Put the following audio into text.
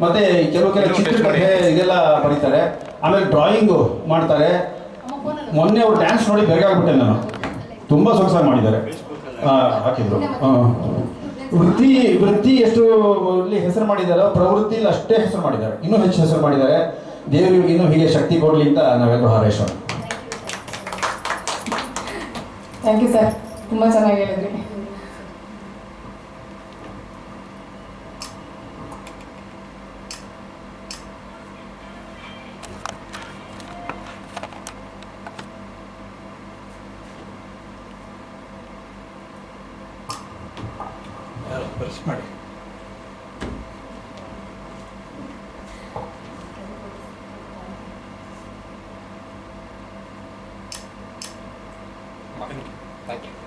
ಮತ್ತೆ ಕೆಲವು ಚಿತ್ರಕಥೆ ಇದೆಲ್ಲ ಬರೀತಾರೆ. ಆಮೇಲೆ ಡ್ರಾಯಿಂಗು ಮಾಡ್ತಾರೆ. ಮೊನ್ನೆ ಅವ್ರು ಡ್ಯಾನ್ಸ್ ನೋಡಿ ಬೆರಗಾಗ್ಬಿಟ್ಟೆ ನಾನು. ತುಂಬ ಸೊಗಸಾಗಿ ಮಾಡಿದ್ದಾರೆ, ಹಾಕಿದ್ರು. ವೃತ್ತಿ ಎಷ್ಟು ಇಲ್ಲಿ ಹೆಸರು ಮಾಡಿದಾರೋ ಪ್ರವೃತ್ತಿಲಿ ಅಷ್ಟೇ ಹೆಸರು ಮಾಡಿದ್ದಾರೆ, ಇನ್ನೂ ಹೆಚ್ಚು ಹೆಸರು ಮಾಡಿದ್ದಾರೆ. ದೇವರಿಗೆ ಇನ್ನೂ ಹೀಗೆ ಶಕ್ತಿ ಕೊಡಲಿ ಅಂತ ನಾವೆಲ್ಲರೂ ಹಾರೈಸೋಣ. ಥ್ಯಾಂಕ್ ಯು ಸರ್, ತುಂಬ ಚೆನ್ನಾಗಿ ಹೇಳಿದ್ರಿ. ಮಾಡಿ Thank you.